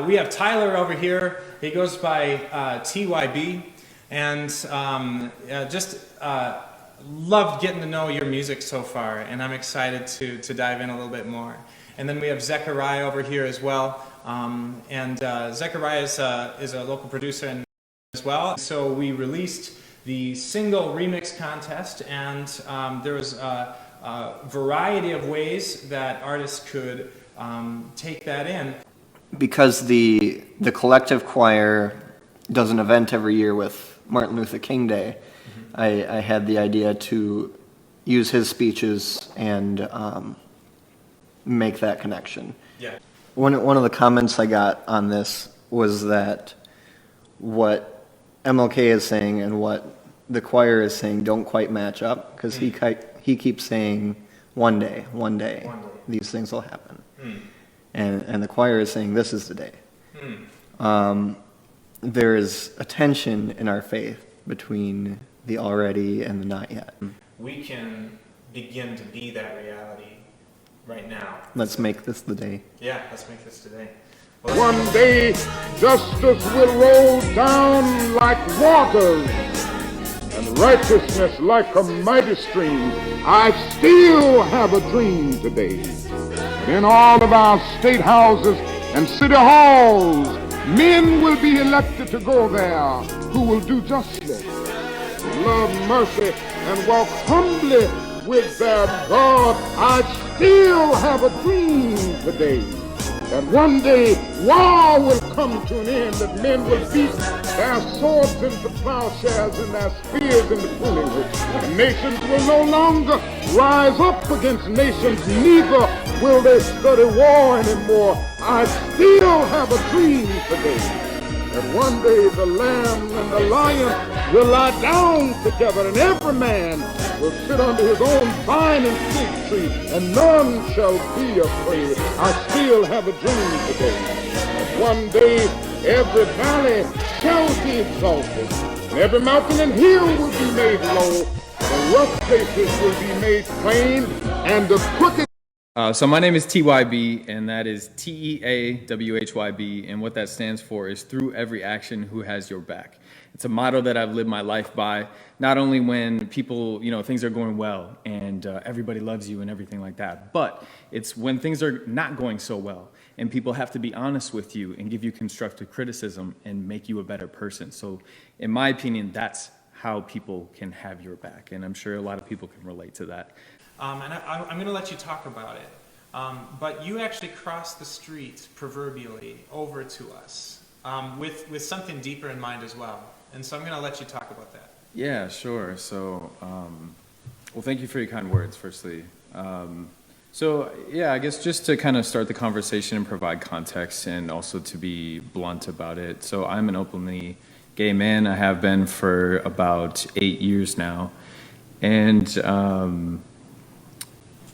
We have Tyler over here. He goes by TeawhYB, and just loved getting to know your music so far, and I'm excited to dive in a little bit more. And then we have Zechariah over here as well, and Zechariah is a local producer as well. So we released the single remix contest, and there was a variety of ways that artists could take that in. Because the collective choir does an event every year with Martin Luther King Day, I had the idea to use his speeches and make that connection. Yeah. One of the comments I got on this was that what MLK is saying and what the choir is saying don't quite match up, because he keeps saying one day, these things will happen. And the choir is saying, this is the day. There is a tension in our faith between the already and the not yet. We can begin to be that reality right now. Let's make this the day. Yeah, let's make this today. One day, justice will roll down like waters, and righteousness like a mighty stream. I still have a dream today. In all of our state houses and city halls, men will be elected to go there who will do justice, love mercy, and walk humbly with their God. I still have a dream today that one day war will come to an end, that men will beat their swords into plowshares and their spears into pruning hooks. And nations will no longer rise up against nations, neither will they study war anymore. I still have a dream today that one day the lamb and the lion will lie down together, and every man will sit under his own vine and fig tree, and none shall be afraid. I still have a dream today that one day every valley shall be exalted, and every mountain and hill will be made low, the rough places will be made plain, and the crooked. So my name is TeawhYB, and that is TeawhYB, and what that stands for is through every action, who has your back. It's a motto that I've lived my life by, not only when people, things are going well and everybody loves you and everything like that, but it's when things are not going so well and people have to be honest with you and give you constructive criticism and make you a better person. So in my opinion, that's how people can have your back, and I'm sure a lot of people can relate to that. And I'm going to let you talk about it, but you actually crossed the street, proverbially, over to us with something deeper in mind as well. And so I'm going to let you talk about that. Yeah, sure. So, well, thank you for your kind words, firstly. So, yeah, I guess just to kind of start the conversation and provide context and also to be blunt about it. So I'm an openly gay man. I have been for about 8 years now. And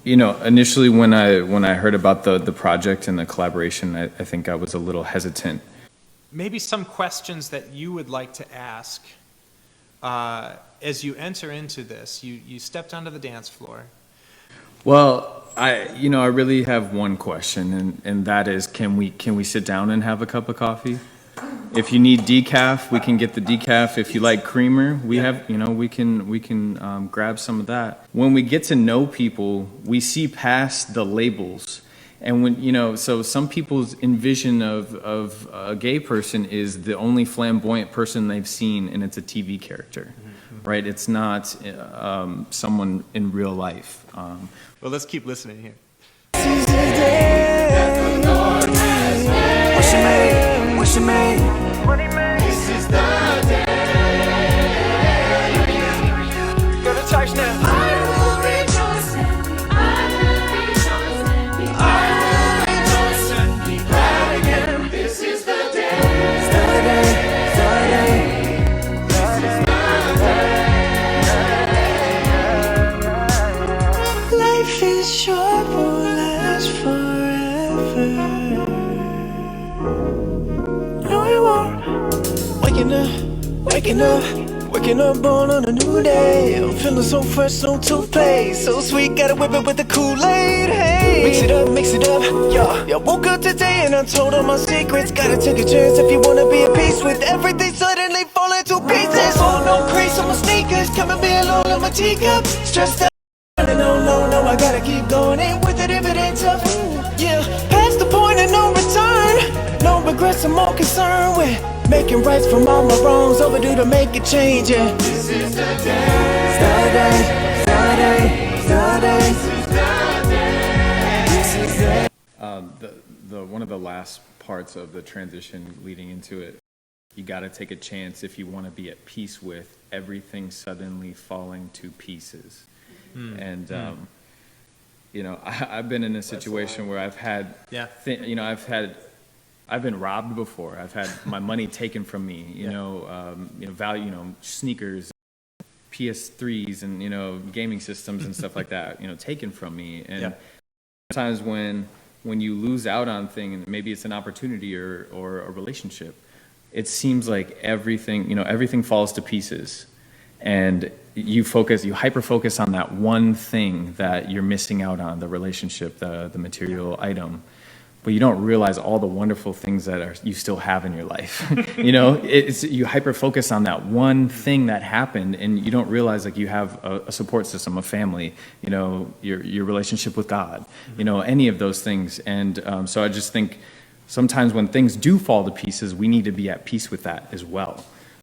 initially when I heard about the project and the collaboration, I think I was a little hesitant. Maybe some questions that you would like to ask as you enter into this. You stepped onto the dance floor. Well, I really have one question, and that is, can we sit down and have a cup of coffee? If you need decaf, we can get the decaf. If you like creamer, we can grab some of that. When we get to know people, we see past the labels. And when, so some people's envision of a gay person is the only flamboyant person they've seen, and it's a TV character, right? It's not someone in real life. Well, let's keep listening here. What's your name? This is the day. Go to church now. I will rejoice and be glad again. This is the day. This is the day. Life is short, won't last forever. Waking up, Waking up born on a new day. I'm feeling so fresh, no toothpaste. So sweet, gotta whip it with the Kool-Aid. Hey, mix it up, yeah. Woke up today and I told all my secrets. Gotta take a chance if you wanna be at peace with everything suddenly falling to pieces. Oh, no crease on my sneakers, coming be alone on my teacup. Stressed out, no, I gotta keep going. Ain't with it if it ain't tough. Yeah, past the point of no return. No regrets, I'm more concerned with making rights from all my wrongs. Overdue to make a change, yeah. This is the day. The one of the last parts of the transition leading into it, you got to take a chance if you want to be at peace with everything suddenly falling to pieces. And you know, I've been in a situation where I've had, I've been robbed before. I've had my money taken from me. Value, sneakers, PS3s, and gaming systems and stuff like that. Taken from me. And sometimes when you lose out on things, maybe it's an opportunity or a relationship, it seems like everything falls to pieces, and you hyper focus on that one thing that you're missing out on, the relationship, the material item, but you don't realize all the wonderful things that you still have in your life. You hyper focus on that one thing that happened, and you don't realize like you have a support system, a family, your relationship with God, any of those things. And so I just think sometimes when things do fall to pieces, we need to be at peace with that as well.